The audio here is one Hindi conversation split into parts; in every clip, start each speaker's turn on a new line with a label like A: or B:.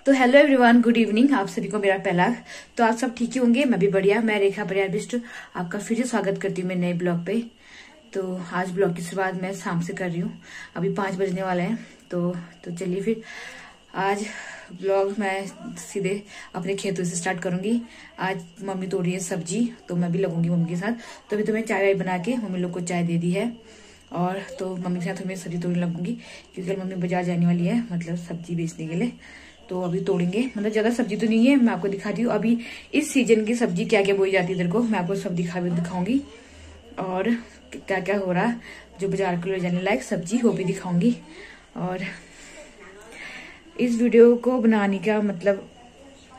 A: तो हेलो एवरीवन, गुड इवनिंग। आप सभी को मेरा पहला। तो आप सब ठीक ही होंगे, मैं भी बढ़िया। मैं रेखा परियार बिष्ट आपका फिर से स्वागत करती हूँ मेरे नए ब्लॉग पे। तो आज ब्लॉग की शुरुआत मैं शाम से कर रही हूँ, अभी 5 बजने वाले हैं। तो चलिए फिर आज ब्लॉग मैं सीधे अपने खेतों से स्टार्ट करूंगी। आज मम्मी तोड़ रही है सब्जी, तो मैं भी लगूंगी मम्मी के साथ। तो अभी तो मैं चाय वाय बना के मम्मी लोग को चाय दे दी है, और तो मम्मी के साथ मैं सब्जी तोड़ने लगूंगी, क्योंकि कल मम्मी बाजार जाने वाली है, मतलब सब्जी बेचने के लिए। तो अभी तोड़ेंगे, मतलब ज्यादा सब्जी तो नहीं है, मैं आपको दिखाती हूँ अभी इस सीजन की सब्जी क्या क्या बोई जाती है। इधर को मैं आपको सब दिखाऊंगी, और क्या क्या हो रहा है जो बाजार के लिए जाने लायक सब्जी वो भी दिखाऊंगी। और इस वीडियो को बनाने का मतलब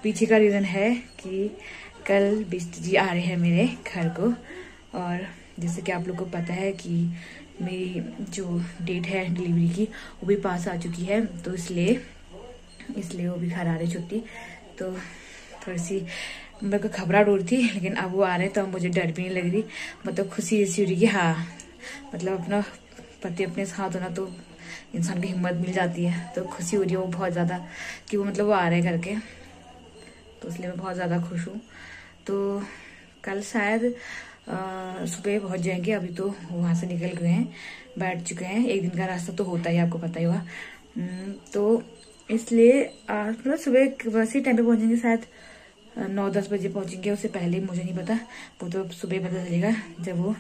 A: पीछे का रीजन है कि कल बिष्ट जी आ रहे हैं मेरे घर को, और जैसे कि आप लोग को पता है कि मेरी जो डेट है डिलीवरी की वो भी पास आ चुकी है, तो इसलिए वो भी घर आ रहे छुट्टी। तो थोड़ी सी मेरे को घबराहट हो रही थी, लेकिन अब वो आ रहे हैं तो अब मुझे डर भी नहीं लग रही, मतलब खुशी ऐसी हो रही कि हाँ, मतलब अपना पति अपने साथ होना तो इंसान को हिम्मत मिल जाती है। तो खुशी हो रही है वो बहुत ज़्यादा कि वो मतलब वो आ रहे हैं करके, तो इसलिए मैं बहुत ज़्यादा खुश हूँ। तो कल शायद सुबह पहुँच जाएंगे, अभी तो वहाँ से निकल गए हैं, बैठ चुके हैं। एक दिन का रास्ता तो होता ही, आपको पता ही होगा। तो इसलिए मतलब सुबह वैसे टाइम पे पहुंचेंगे, शायद 9-10 बजे पहुंचेंगे। उससे पहले मुझे नहीं पता, वो तो सुबह पता चलेगा जब वो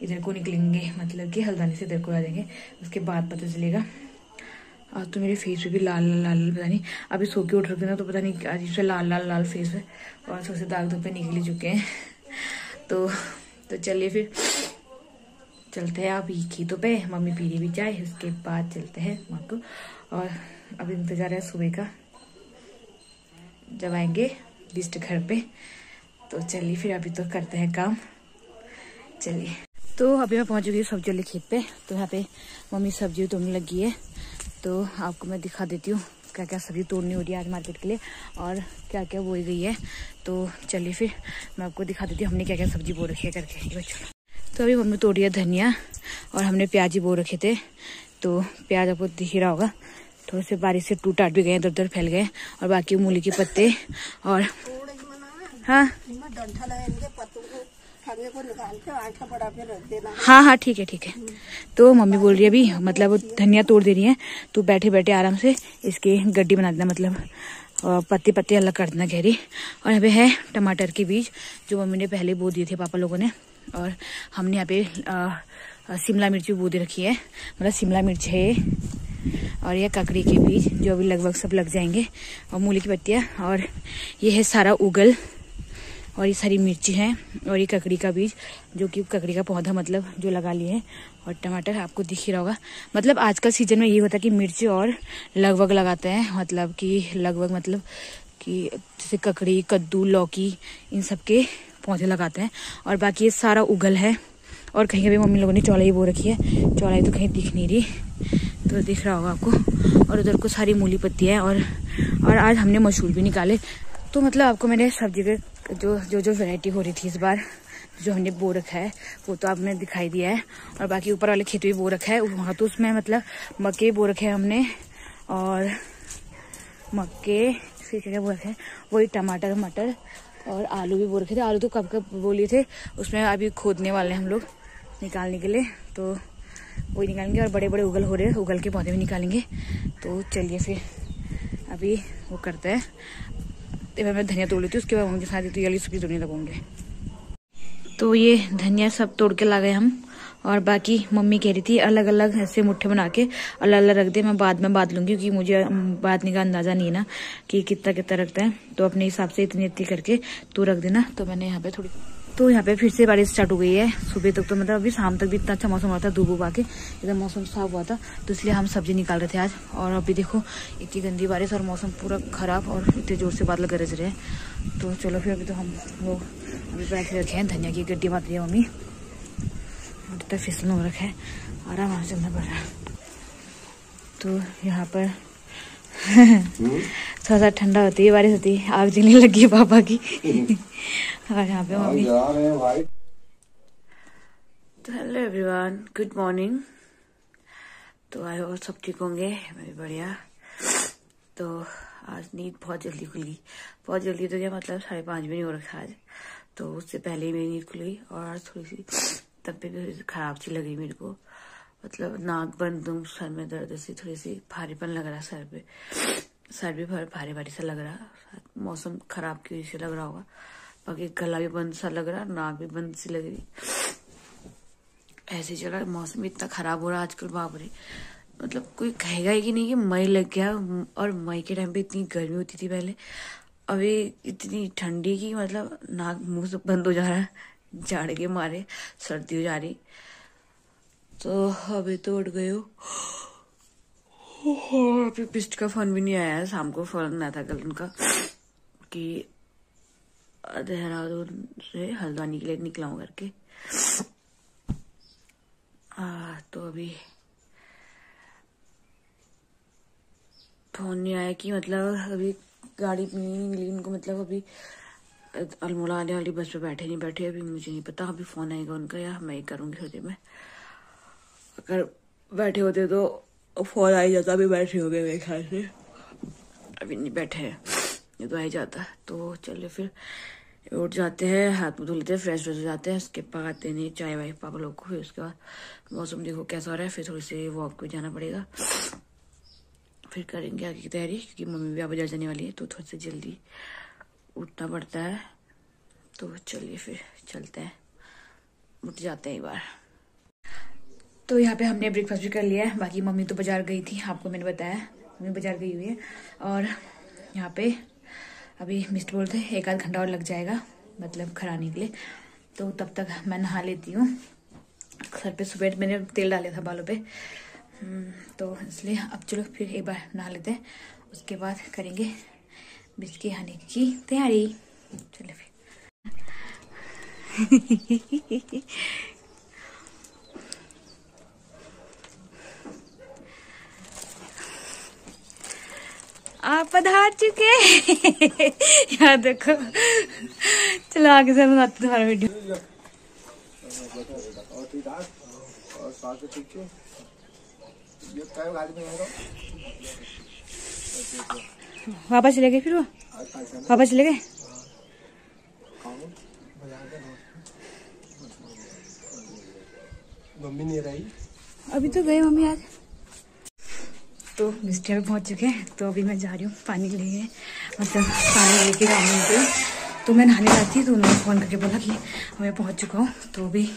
A: इधर को निकलेंगे, मतलब कि हल्द्वानी से इधर को आ जाएंगे, उसके बाद पता चलेगा। आज तो मेरे फेस पे भी लाल लाल पता नहीं, अभी सो के उठ रखे ना, तो पता नहीं अजीब से लाल लाल लाल फेस है, और थोड़े से दाग धब्बे निकल चुके हैं। तो चलिए फिर चलते हैं अभी खेतों पे, मम्मी पी रही भी चाय, उसके बाद चलते हैं वहाँ को। और अभी इंतजार है सुबह का, जब आएंगे बिष्ट घर पे। तो चलिए फिर अभी तो करते हैं काम, चलिए। तो अभी मैं पहुंच चुकी हूँ सब्जी वाले खेत पे। तो यहाँ पे मम्मी सब्जी तोड़ने लगी है, तो आपको मैं दिखा देती हूँ क्या क्या सब्जी तोड़नी हो रही है आज मार्केट के लिए, और क्या क्या बोई गई है। तो चलिए फिर मैं आपको दिखा देती हूँ हमने क्या क्या सब्जी बो रखी है करके। तो अभी मम्मी तोड़ी है धनिया, और हमने प्याज ही बो रखे थे। तो प्याज आपको दिख ही रहा होगा, थोड़े से बारिश से टूट टाट भी गए, इधर उधर फैल गए। और बाकी मूली के पत्ते, और हाँ ठीक है ठीक है। तो मम्मी बोल रही है अभी, मतलब धनिया तोड़ दे रही है, तो बैठे बैठे आराम से इसके गड्डी बना देना, मतलब पत्ते पत्ते अलग कर देना गहरी। और यहाँ पे है टमाटर के बीज, जो मम्मी ने पहले बो दिए थे पापा लोगों ने। और हमने यहाँ पे शिमला मिर्च भी बो दे रखी है, मतलब शिमला मिर्च है। और ये ककड़ी के बीज जो अभी लगभग सब लग जाएंगे, और मूली की पत्तियाँ, और ये है सारा उगल, और ये सारी मिर्ची हैं, और ये ककड़ी का बीज जो कि ककड़ी का पौधा मतलब जो लगा लिए हैं। और टमाटर आपको दिख ही रहा होगा, मतलब आजकल सीजन में ये होता है कि मिर्ची और लगभग लगाते हैं, मतलब कि लगभग मतलब कि जैसे ककड़ी, कद्दू, लौकी, इन सब के पौधे लगाते हैं। और बाकी ये सारा उगल है, और कहीं कहीं मम्मी लोगों ने चौलाई बो रखी है, चौलाई तो कहीं दिख नहीं रही, तो दिख रहा होगा आपको। और उधर को सारी मूली पत्ती है, और आज हमने मशरूम भी निकाले। तो मतलब आपको मैंने सब्जी के जो वैरायटी हो रही थी इस बार, जो हमने बो रखा है वो तो आपने दिखाई दिया है। और बाकी ऊपर वाले खेत भी बो रखा है, वहाँ तो उसमें मतलब मक्के बो रखे हैं हमने, और मक्के फिर क्या बो रखे हैं, वही टमाटर मटर, और आलू भी बो रखे थे। आलू तो कब बो लिए थे, उसमें अभी खोदने वाले हैं हम लोग निकालने के लिए, तो वही निकालेंगे। और बड़े बड़े उगल हो रहे हैं, उगल के पौधे भी निकालेंगे। तो चलिए फिर अभी वो करते हैं। मैं धनिया तोड़ लेती हूँ, उसके बाद उनके साथ तो ये सब्जी तोड़ने लगूंगे। तो ये धनिया सब तोड़ के ला गए हम, और बाकी मम्मी कह रही थी अलग अलग ऐसे मुट्ठे बना के अलग अलग रख दे, मैं बाद में बांध लूंगी, क्योंकि मुझे बांधने का अंदाजा नहीं है ना कि कितना कितना रखता है। तो अपने हिसाब से इतनी इतनी करके तो रख देना। तो मैंने यहाँ पे थोड़ी, तो यहाँ पे फिर से बारिश स्टार्ट हो गई है। सुबह तक तो मतलब अभी शाम तक भी इतना अच्छा मौसम हुआ था, धूप उबा के एकदम मौसम साफ हुआ था, तो इसलिए हम सब्जी निकाल रहे थे आज। और अभी देखो इतनी गंदी बारिश, और मौसम पूरा खराब, और इतने जोर से बादल गरज रहे हैं। तो चलो फिर अभी तो हम लोग अभी बैठ रखे हैं, धनिया की गड्डी बांध रही है मम्मी, इतना फिसल हो रखा है, आराम से चलना पड़ रहा है। तो यहाँ पर थोड़ा सा ठंडा होती है, बारिश होती है, आग जलने लगी है पापा की। और यहाँ पे मम्मी। तो हेलो एवरीवन, गुड मॉर्निंग। तो आई होप सब ठीक होंगे, मैं भी बढ़िया। तो आज नींद बहुत जल्दी खुल गई, बहुत जल्दी तो क्या मतलब 5:30 भी नहीं हो रखा आज, तो उससे पहले ही मेरी नींद खुल गई। और आज थोड़ी सी तबीयत भी खराब सी लगी मेरे को, मतलब नाक बंद, सर में दर्द सी, थोड़ी सी भारीपन लग रहा, सर भी भारी भारी सा लग रहा, मौसम खराब की वजह से लग रहा होगा। बाकी गला भी बंद सा लग रहा, नाक भी बंद सी लग रही, ऐसे चला। मौसम इतना खराब हो रहा आजकल, बाप रे, मतलब कोई कहेगा ही कि नहीं कि मई लग गया। और मई के टाइम पे इतनी गर्मी होती थी पहले, अभी इतनी ठंडी की मतलब नाक मुंह से बंद हो जा रहा है, झाड़ के मारे सर्दी हो जा रही। तो अभी तो उठ गई हो, अभी पिस्ट का फोन भी नहीं आया है, शाम को फोन आया था कल उनका कि देहरादून से हल्द्वानी के लिए निकला हूँ करके। तो अभी फोन नहीं आया कि मतलब अभी गाड़ी नहीं मिली उनको, मतलब अभी अल्मोड़ा आने वाली बस पे बैठे नहीं बैठे, अभी मुझे नहीं पता। अभी फोन आएगा उनका या मैं ही करूंगी थोड़ी देर में। अगर बैठे होते तो फोन आ ही जाता, अभी बैठे हो गए मेरे ख्याल से, अभी नहीं बैठे हैं, ये तो आ ही जाता। तो चलिए फिर उठ जाते हैं, हाथ मुँह धो लेते हैं, फ्रेश हो जाते हैं, उसके बाद देने चाय वाय पापा लोग को। फिर उसके बाद मौसम देखो कैसा हो रहा है, फिर थोड़ी सी वॉक पे जाना पड़ेगा, फिर करेंगे आगे की तैयारी, क्योंकि मम्मी भी बाजार जाने वाली है, तो थोड़ी सी जल्दी उठना पड़ता है। तो चलिए फिर चलते हैं, उठ जाते हैं एक बार। तो यहाँ पे हमने ब्रेकफास्ट भी कर लिया है, बाकी मम्मी तो बाजार गई थी, आपको मैंने बताया मम्मी बाजार गई हुई है। और यहाँ पे अभी मिस्टर बोलते हैं 1 आध घंटा और लग जाएगा, मतलब घर आने के लिए। तो तब तक मैं नहा लेती हूँ, सर पे सुबह मैंने तेल डाला था बालों पे, तो इसलिए अब चलो फिर एक बार नहा लेते हैं, उसके बाद करेंगे बिस्किट खाने की तैयारी। चलो फिर आप पधार चुके यार देखो, चलो आगे से बनाते तुम्हारा वीडियो। वापस चले गए, फिर वो वापस चले गए।
B: मम्मी नहीं रही,
A: अभी तो गए मम्मी आज। तो मिस्टर पहुंच चुके हैं, तो अभी मैं जा रही हूँ पानी लेके, मतलब पानी लेके जाऊंगी पे। तो मैं नहाने जाती, तो उन्होंने फोन करके बोला कि मैं पहुंच चुका हूँ, तो भी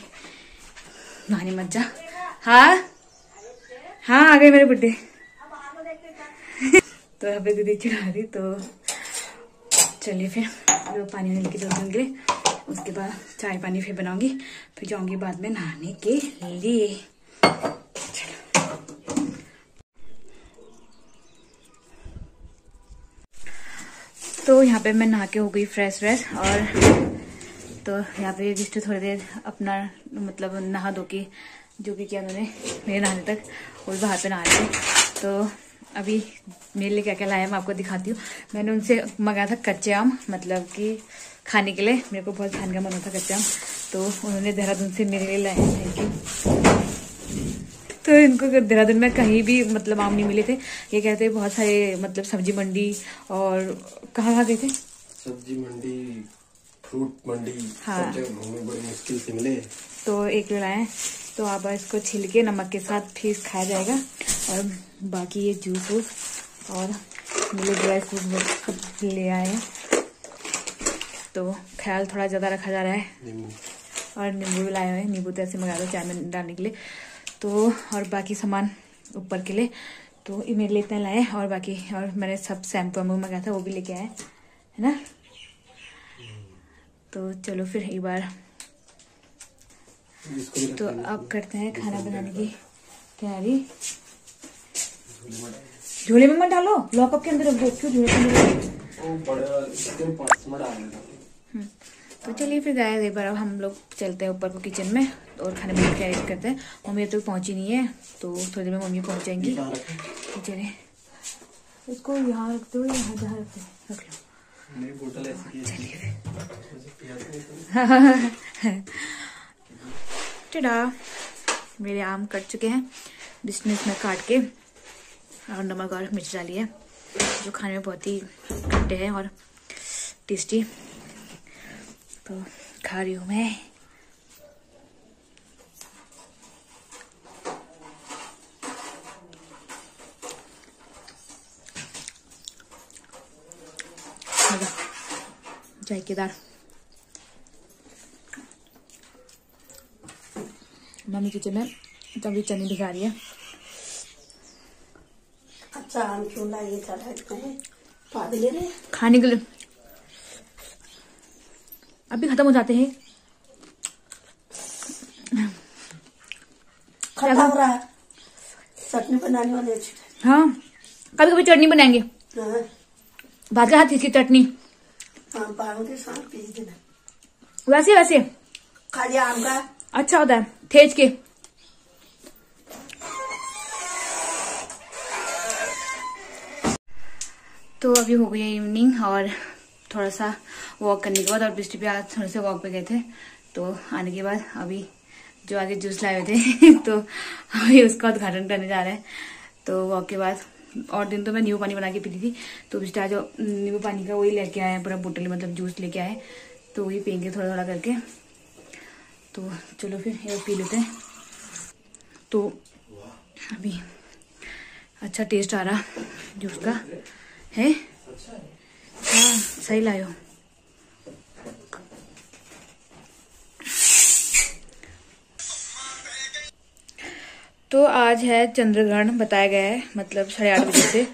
A: नहाने मत जा। हाँ हाँ आ गए मेरे बुड्ढे। तो यहाँ पे दीदी चिढ़ा रही, तो चलिए फिर पानी लेके चलूंगी, उसके बाद चाय पानी फिर बनाऊंगी, फिर जाऊंगी बाद में नहाने के लिए। तो यहाँ पे मैं नहा के हो गई फ्रेश और तो यहाँ पे जिससे थोड़ी देर अपना मतलब नहा धो के जो भी किया उन्होंने मेरे नहाने तक, वो बाहर पे नहा रहे। तो अभी मेरे लिए क्या क्या लाया मैं आपको दिखाती हूँ। मैंने उनसे मंगाया था कच्चे आम, मतलब कि खाने के लिए, मेरे को बहुत खाने का मन होता कच्चे आम, तो उन्होंने देहरादून से मेरे लिए लाए हैं। तो इनको देहरादून में कहीं भी मतलब आम नहीं मिले थे, ये कहते हैं बहुत सारे मतलब सब्जी मंडी और कहाँ गए थे,
B: सब्जी मंडी, फ्रूट मंडी,
A: हाँ,
B: सब जगह घूमे, बड़ी मुश्किल से मिले।
A: तो एक लाए हैं, तो आप इसको छिल के नमक के साथ फिर खाया जाएगा। और बाकी ये जूस वूस और मिले ड्राई फ्रूट सब ले आए हैं, तो ख्याल थोड़ा ज्यादा रखा जा रहा है। और नींबू भी लाए हुए हैं, नींबू तो ऐसे मंगा दो चाय में डालने के लिए। तो और बाकी सामान ऊपर के लिए तो ये मेरे लिए इतना लाए, और बाकी और मैंने सब शैम्पू मंगाया था वो भी लेके आए, है ना। तो चलो फिर एक बार, तो अब करते हैं खाना बनाने की तैयारी। झोले में मत डालो, लॉकअप के अंदर रख दो, क्यों झोले में। तो चलिए फिर गाय एक बार अब हम लोग चलते हैं ऊपर को किचन में और खाने बनाने की तैयारी करते हैं। मम्मी तो पहुंची नहीं है, तो थोड़ी देर में मम्मी पहुंच जाएंगी। तो चलिए इसको यहाँ रख दो, यहाँ जहाँ रख लो, मेरी बोतल ऐसी चलिए टिडा मेरे आम कट चुके हैं, बिस्मिस में काट के और नमक और मिर्च डाली है। जो खाने में बहुत ही खट्टे हैं और टेस्टी। तो खा रही हूँ मैं। जायकेदार। मम्मी किचन में तभी चने भिगा रही है।
C: अच्छा आम क्यों लाइए पागल रे
A: खाने के लिए अभी खत्म हो जाते हैं।
C: खत्म हो रहा है। चटनी बनाने वाले अच्छी।
A: हाँ कभी कभी चटनी बनाएंगे।
C: हाँ
A: भात के हाथ की चटनी।
C: हाँ पागल के साथ पीस देना।
A: वैसे वैसे
C: खाली आम का
A: अच्छा होता है ठेज के। तो अभी हो गई है इवनिंग और थोड़ा सा वॉक करने के बाद, और बिस्टी पे आज थोड़े से वॉक पे गए थे, तो आने के बाद अभी जो आगे जूस लाए हुए थे तो अभी उसका उद्घाटन करने जा रहे हैं। तो वॉक के बाद, और दिन तो मैं नींबू पानी बना के पीती थी, तो बिस्टी आज नींबू पानी का वही लेके आए हैं, पूरा बोतल मतलब जूस लेके आए, तो वही पियेंगे थोड़ा थोड़ा करके। तो चलो फिर ये पी लेते हैं। तो अभी अच्छा टेस्ट आ रहा जूस का है। हाँ सही लायो। तो आज है चंद्रग्रहण बताया गया है, मतलब 8:30 बजे से।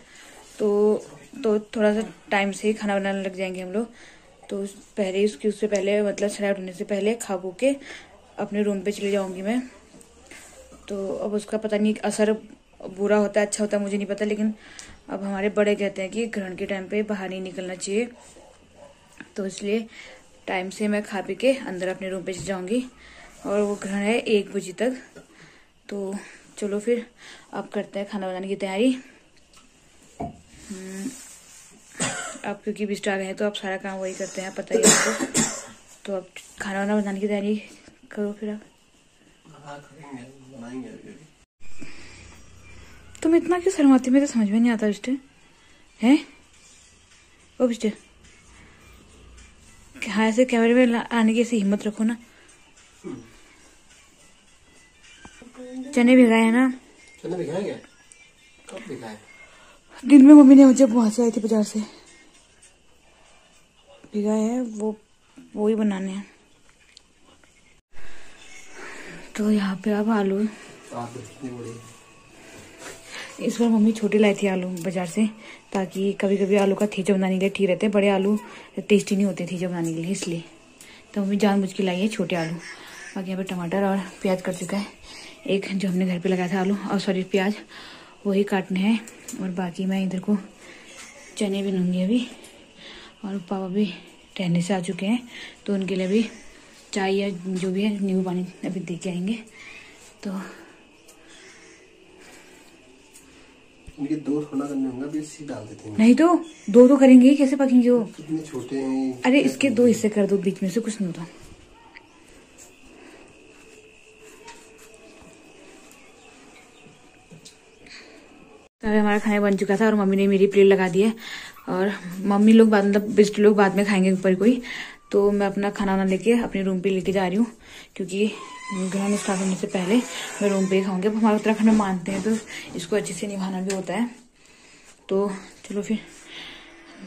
A: तो थोड़ा सा टाइम से ही खाना बनाने लग जाएंगे हम लोग। तो पहले उससे पहले मतलब 8:30 होने से पहले खा खू के अपने रूम पे चली जाऊंगी मैं। तो अब उसका पता नहीं असर बुरा होता है अच्छा होता है मुझे नहीं पता, लेकिन अब हमारे बड़े कहते हैं कि ग्रहण के टाइम पे बाहर नहीं निकलना चाहिए, तो इसलिए टाइम से मैं खा पी के अंदर अपने रूम पे चली जाऊंगी। और वो ग्रहण है 1 बजे तक। तो चलो फिर अब करते हैं खाना बनाने की तैयारी। अब क्योंकि बिस्टर आ गए हैं तो अब सारा काम वही करते हैं, पता ही है आपको। तो अब खाना वाना बनाने की तैयारी करो फिर आप।
B: बनाएंगे अभी।
A: तुम इतना क्यों शर्माती, मुझे तो समझ में नहीं आता बिस्टर है। ओ बिस्टर हाँ ऐसे कैमरे में आने की ऐसी हिम्मत रखो ना। चने भिगाए है ना।
B: चने भिगाए क्या? कब भिगाए?
A: दिन में मम्मी ने जब वहां से आई थी बाजार से भिगाए है, वो ही बनाने हैं। तो यहाँ पे अब आलू इस बार मम्मी छोटे लाई थी आलू बाजार से, ताकि कभी कभी आलू का थीचा बनाने के लिए ठीक रहते हैं, बड़े आलू टेस्टी नहीं होते थीचा बनाने के लिए, इसलिए तो मम्मी जानबूझ के लाई है छोटे आलू। बाकी यहाँ पे टमाटर और प्याज कट चुका है, एक जो हमने घर पे लगाया था आलू और सॉरी प्याज वही काटने हैं। और बाकी मैं इधर को चने भी लूँगी अभी। और पापा भी टहलने से आ चुके हैं, तो उनके लिए भी चाय या जो भी है नींबू पानी अभी दे के आएंगे। तो
B: इनके 2 थोड़ा करने होंगे, अभी इसी डाल देते हैं।
A: नहीं तो 2 तो करेंगे, कैसे पकेंगे वो?
B: कितने छोटे हैं।
A: अरे इसके 2 हिस्से कर दो, बीच में से कुछ नहीं होता। तो हमारा खाना बन चुका था और मम्मी ने मेरी प्लेट लगा दी है, और मम्मी लोग बाद मतलब बिस्टी लोग बाद में खाएंगे ऊपर कोई। तो मैं अपना खाना वाना लेके अपने रूम पे लेके जा रही हूँ, क्योंकि ग्रहण स्टार्ट होने से पहले मैं रूम पे ही खाऊंगी। अब हमारे उत्तराखंड में मानते हैं तो इसको अच्छे से निभाना भी होता है। तो चलो फिर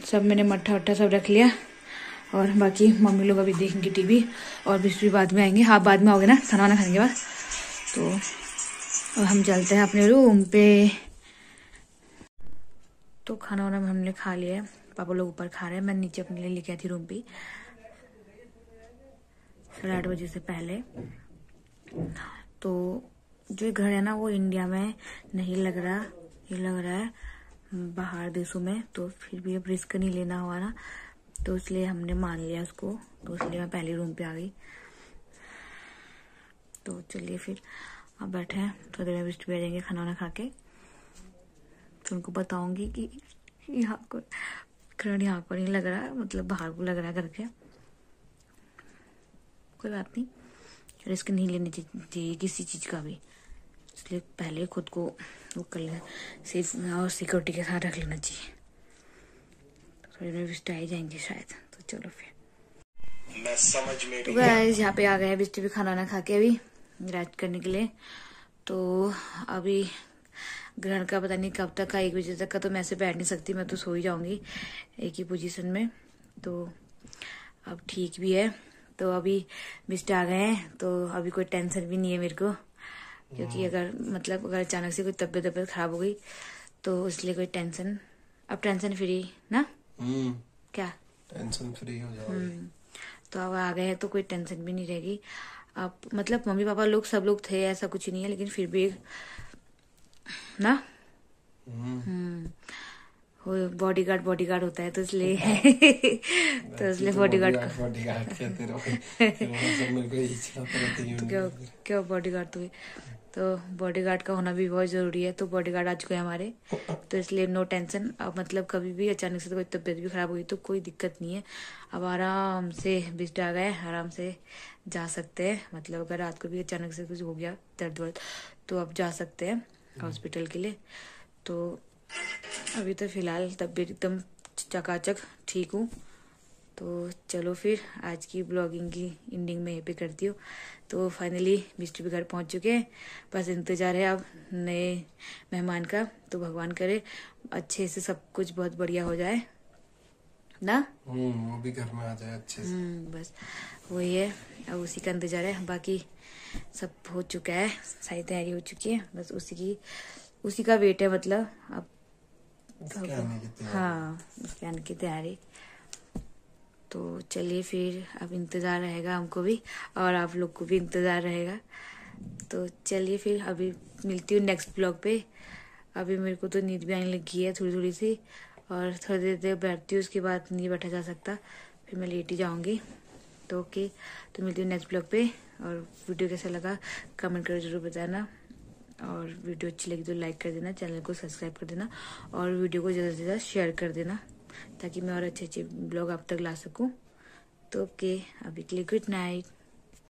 A: सब मैंने मट्ठा वट्ठा सब रख लिया, और बाकी मम्मी लोग अभी देखेंगे टीवी, और बिस्टी बाद में आएंगे। हाँ बाद में आओगे ना खाना वाना खाने के बाद। तो अब हम चलते हैं अपने रूम पे। तो खाना वाना हमने खा लिया है, पापा लोग ऊपर खा रहे हैं, मैं नीचे अपने लिए लेके आई थी रूम पे 8:30 बजे से पहले। तो जो घर है ना वो इंडिया में नहीं लग रहा, ये लग रहा है बाहर देशों में। तो फिर भी अब रिस्क नहीं लेना हुआ ना, तो इसलिए हमने मान लिया उसको, तो इसलिए मैं पहले रूम पे आ गई। तो चलिए फिर अब बैठे हैं, थोड़ी देर में बिस्टी आ जाएंगे खाना वाना खा के, तो उनको बताऊंगी कि यहाँ को ग्रहण यहाँ को नहीं लग रहा, मतलब बाहर को लग रहा है करके। कोई बात नहीं, रिस्क नहीं लेनी चाहिए किसी चीज का भी, इसलिए पहले खुद को वो कर लेना, सेफ और सिक्योरिटी के साथ रख लेना चाहिए। थोड़ी देर बिस्टू आ जाएंगे शायद, तो चलो फिर।
B: मैं समझ में
A: तो गाइस यहाँ पे आ गए हैं बिस्टू भी खाना खा के अभी रेस्ट करने के लिए। तो अभी ग्रहण का पता नहीं कब तक का, 1 बजे तक का, तो मैं ऐसे बैठ नहीं सकती, मैं तो सो ही जाऊंगी एक ही पोजीशन में। तो अब ठीक भी है। तो अभी बिस्टू आ गए हैं तो अभी कोई टेंशन भी नहीं है मेरे को, क्योंकि अगर अचानक से कोई तबीयत खराब हो गई तो इसलिए कोई टेंशन, अब टेंशन फ्री ना। क्या
B: टेंशन फ्री हो जाओ।
A: तो अब आ गए हैं तो कोई टेंशन भी नहीं रहेगी। अब मतलब मम्मी पापा लोग सब लोग थे, ऐसा कुछ नहीं है, लेकिन फिर भी ना वो बॉडीगार्ड होता है तो इसलिए तो इसलिए बॉडीगार्ड
B: कहते रहो। सब मेरे को इच्छा रहती है।
A: तो क्या बॉडीगार्ड तो बॉडीगार्ड का होना भी बहुत जरूरी है। तो बॉडीगार्ड आ चुके हैं हमारे, तो इसलिए नो टेंशन। अब मतलब कभी भी अचानक से तो कोई तबीयत भी खराब हुई तो कोई दिक्कत नहीं है। अब आराम से बिस्टू आ गए, आराम से जा सकते हैं। मतलब अगर रात को भी अचानक से कुछ हो गया दर्द वर्द तो अब जा सकते हैं हॉस्पिटल के लिए। तो अभी तो फिलहाल तबीयत एकदम चकाचक ठीक हूँ। तो चलो फिर आज की ब्लॉगिंग की एंडिंग में यहीं पे करती हूँ। तो फाइनली बिस्टू भी घर पहुंच चुके हैं, बस इंतजार है अब नए मेहमान का। तो भगवान करे अच्छे से सब कुछ बहुत बढ़िया हो जाए ना,
B: वो भी घर में आ जाए अच्छे से।
A: बस वही है, अब उसी का इंतजार है। बाकी सब हो चुका है, सारी तैयारी हो चुकी है, बस उसी का वेट है। मतलब अब हाँ उसके आने की तैयारी। तो चलिए फिर अब इंतजार रहेगा हमको भी, और आप लोग को भी इंतजार रहेगा। तो चलिए फिर अभी मिलती हूँ नेक्स्ट ब्लॉग पे। अभी मेरे को तो नींद भी आने लगी है थोड़ी सी, और थोड़ी देर बैठती हूँ, उसके बाद नहीं बैठा जा सकता, फिर मैं लेट ही जाऊँगी। तो ओके, तो मिलती हूँ नेक्स्ट ब्लॉग पे। और वीडियो कैसा लगा कमेंट कर जरूर बताना, और वीडियो अच्छी लगी तो लाइक कर देना, चैनल को सब्सक्राइब कर देना, और वीडियो को ज़्यादा से ज़्यादा शेयर कर देना, ताकि मैं और अच्छे ब्लॉग आप तक ला सकूं। तो ओके, अभी के लिए गुड नाइट।